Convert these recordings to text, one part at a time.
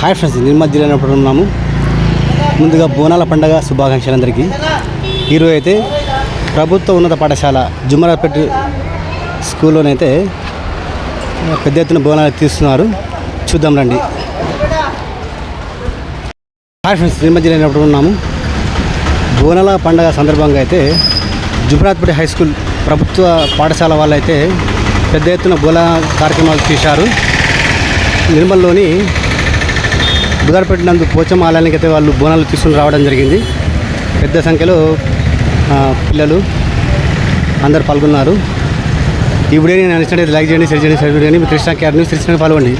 Hi friends, Nirmal జిల్లా ఉన్నాము. ముందుగా బోనాల పండుగ శుభాకాంక్షలు అందరికీ. ఈరోజు అయితే ప్రభుత్వ ఉన్నత పాఠశాల జుమరాపేట స్కూల్లోనైతే పెద్ద ఎత్తున బోనాలు తీస్తున్నారు. చూద్దాం రండి. హాయ్ ఫ్రెండ్స్, నిర్మల్ జిల్లా ఉన్నాము. బోనాల పండుగ సందర్భంగా అయితే జుమరాపేట హై స్కూల్ ప్రభుత్వ పాఠశాల వాళ్ళైతే పెద్ద ఎత్తున బోనాల కార్యక్రమాలు చేశారు. నిర్మల్లోని బుధారపేట నందు పోచమ్మ ఆలయానికి అయితే వాళ్ళు బోనాలు తీసుకుని రావడం జరిగింది. పెద్ద సంఖ్యలో పిల్లలు అందరు పాల్గొన్నారు. ఈ వీడియోని నేను నచ్చినట్లయితే లైక్ చేయండి, షేర్ చేయండి, సబ్స్క్రైబ్ చేయండి. మీ కృష్ణ కేర్ న్యూస్ కృష్ణ పాల్గొండి.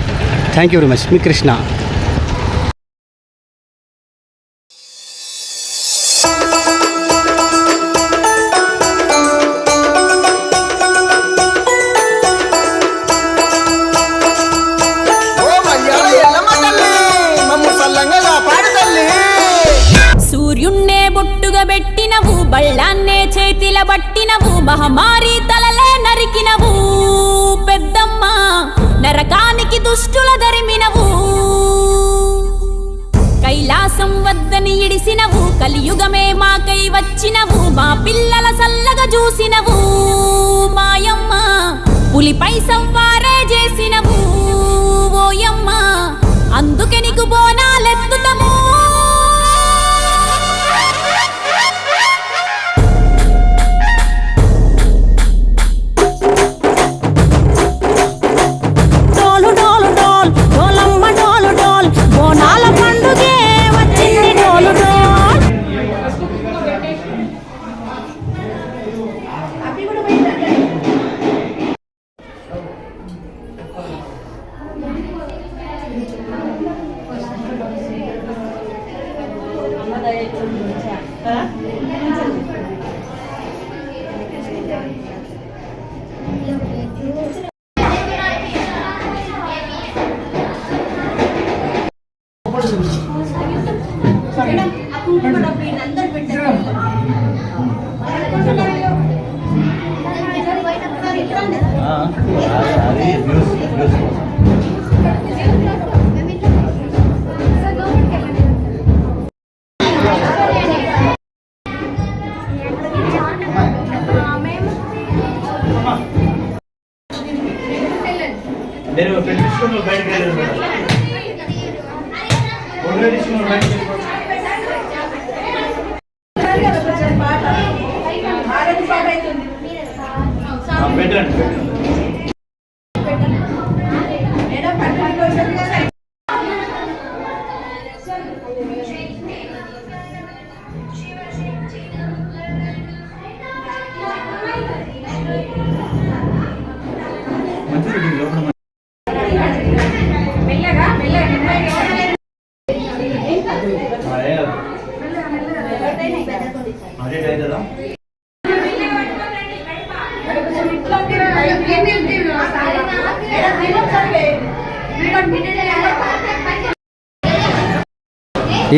Thank you very much. మీ కృష్ణ. సూర్యున్నే బొట్టుగా పెట్టినవు, బళ్ళాన్నే చేతిల పట్టినవు, మహమారి తలలే నరికినవు పెద్దమ్మ, నరకానికి దుష్టుల దరిమినవు, కైలాసం వద్దని ఇడిసినవు, కలియుగమే మాకై వచ్చినవు, మా పిల్లల సల్లగా చూసినవు మాయమ్మ, పులిపై సవ్వారే చేసినవు ఓయమ్మ, అందుకే నీకు బోనాలెత్తుతము.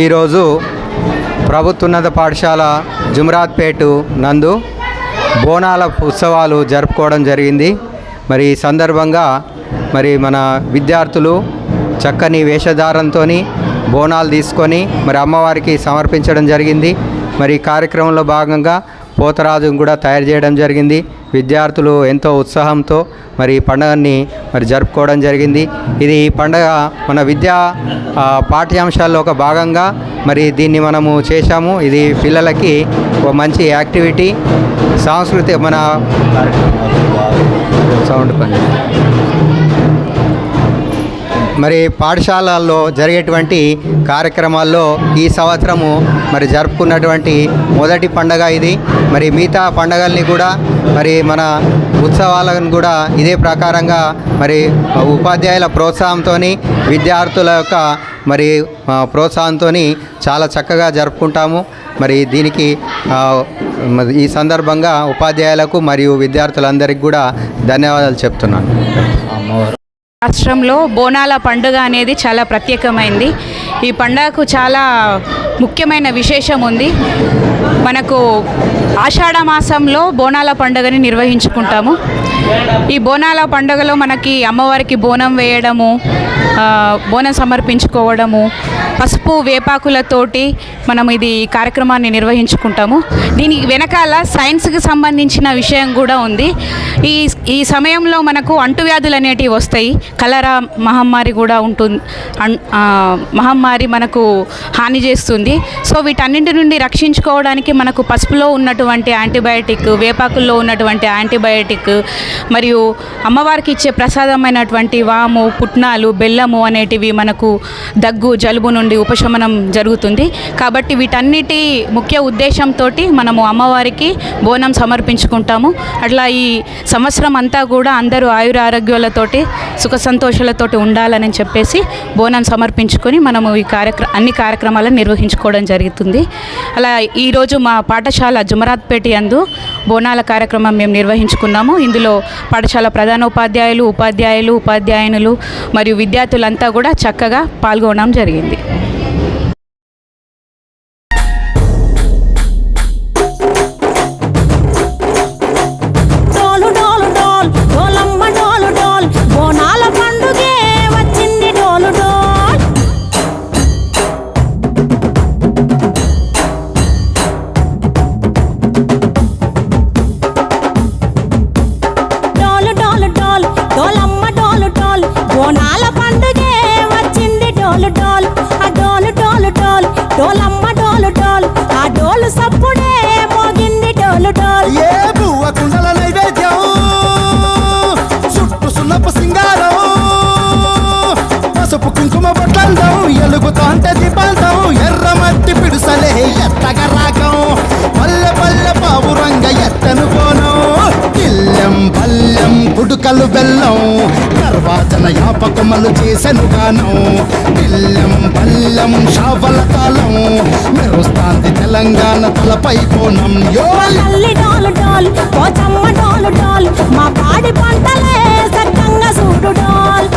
ఈరోజు ప్రభుత్వోన్నత పాఠశాల జుమరాపేట నందు బోనాల ఉత్సవాలు జరుపుకోవడం జరిగింది. మరి ఈ సందర్భంగా మరి మన విద్యార్థులు చక్కని వేషధారంతో బోనాలు తీసుకొని మరి అమ్మవారికి సమర్పించడం జరిగింది. మరి ఈ కార్యక్రమంలో భాగంగా పోతరాజును కూడా తయారు చేయడం జరిగింది. విద్యార్థులు ఎంతో ఉత్సాహంతో మరి ఈ పండుగని మరి జరుపుకోవడం జరిగింది. ఇది ఈ పండుగ మన విద్యా పాఠ్యాంశాల్లో ఒక భాగంగా మరి దీన్ని మనము చేశాము. ఇది పిల్లలకి ఒక మంచి యాక్టివిటీ, సాంస్కృతిక మన సౌండ్ పని మరి పాఠశాలల్లో జరిగేటువంటి కార్యక్రమాల్లో ఈ సంవత్సరము మరి జరుపుకున్నటువంటి మొదటి పండగ ఇది. మరి మిగతా పండగల్ని కూడా మరి మన ఉత్సవాలను కూడా ఇదే ప్రకారంగా మరి ఉపాధ్యాయుల ప్రోత్సాహంతో, విద్యార్థుల యొక్క మరి ప్రోత్సాహంతో చాలా చక్కగా జరుపుకుంటాము. మరి దీనికి ఈ సందర్భంగా ఉపాధ్యాయులకు మరియు విద్యార్థులందరికీ కూడా ధన్యవాదాలు చెప్తున్నాను. రాష్ట్రంలో బోనాల పండుగ అనేది చాలా ప్రత్యేకమైంది. ఈ పండుగకు చాలా ముఖ్యమైన విశేషం ఉంది. మనకు ఆషాఢ మాసంలో బోనాల పండుగని నిర్వహించుకుంటాము. ఈ బోనాల పండుగలో మనకి అమ్మవారికి బోనం వేయడము, బోనం సమర్పించుకోవడము, పసుపు వేపాకులతోటి మనం ఈ కార్యక్రమాన్ని నిర్వహించుకుంటాము. దీనికి వెనకాల సైన్స్కి సంబంధించిన విషయం కూడా ఉంది. ఈ సమయంలో మనకు అంటువ్యాధులు అనేటివి వస్తాయి. కలరా మహమ్మారి కూడా ఉంటుంది. మహమ్మారి మనకు హాని చేస్తుంది. సో వీటన్నింటి నుండి రక్షించుకోవడానికి మనకు పసుపులో ఉన్నటువంటి యాంటీబయాటిక్, వేపాకుల్లో ఉన్నటువంటి యాంటీబయాటిక్ మరియు అమ్మవారికి ఇచ్చే ప్రసాదమైనటువంటి వాము, పుట్నాలు, బెల్లము అనేటివి మనకు దగ్గు, జలుబు నుండి ఉపశమనం జరుగుతుంది. కాబట్టి వీటన్నిటి ముఖ్య ఉద్దేశంతో మనము అమ్మవారికి బోనం సమర్పించుకుంటాము. అట్లా ఈ సంవత్సరం అంతా కూడా అందరూ ఆయురారోగ్యాలతోటి సుఖ సంతోషాలతోటి ఉండాలని చెప్పేసి బోనం సమర్పించుకొని మనము ఈ అన్ని కార్యక్రమాలను నిర్వహించుకోవడం జరుగుతుంది. అలా ఈరోజు మా పాఠశాల జుమరాత్పేట యందు బోనాల కార్యక్రమం మేము నిర్వహించుకున్నాము. ఇందులో పాఠశాల ప్రధానోపాధ్యాయులు, ఉపాధ్యాయునులు మరియు విద్యార్థులంతా కూడా చక్కగా పాల్గొనడం జరిగింది. ఎలుగుతోంటే దీపాంతం ఎర్రమట్టి పిడుసలే ఎత్తగ రాగం పల్లె పల్లె పావురంగ ఎత్తను కోనం ఇల్లెం పల్లెం గుడుకలు బెల్లం గర్వాజన యాపకమలు చేసెను గానం ఇల్లెం పల్లెం షావల తాళం మెరుస్తాంది తెలంగాణ తలపై కోణం మా పాడి పంటలే సక్కంగా చూడు డాల్.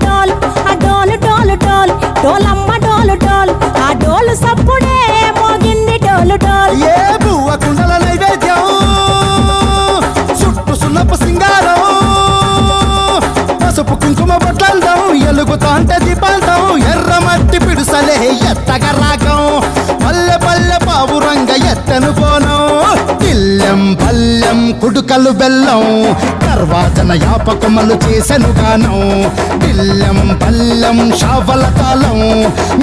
డోల్ ఆ డోలు డోలు డోల్ డోలమ్మ డోలు డోల్ ఆ డోలు సప్పుడే మోగింది డోలు డోల్ ఏ బువ్వ కుండల నైవేద్యం చుట్టు సున్నపు సింగారం పసుపు కుంకుమ బొట్లందం ఎలుగుతాంటే దీపాంతం ఎర్రమట్టి పిడుసలే ఎత్తగ రాగం పల్లె పల్లె పావురంగ ఎత్తను పోనం ఇల్లెం పల్లెం కుడుకలు బెల్లం కర్వాచన యాపకమలు చేసెను గానం ఇల్లెం పల్లెం షావల తాళం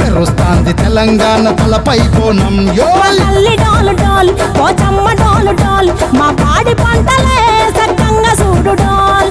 మెరుస్తాంది తెలంగాణ తలపై కోణం యో తల్లి డోలు డోల్ పోచమ్మ డోలు డోల్ మా పాడి పంటలే సక్కంగా చూడు డోల్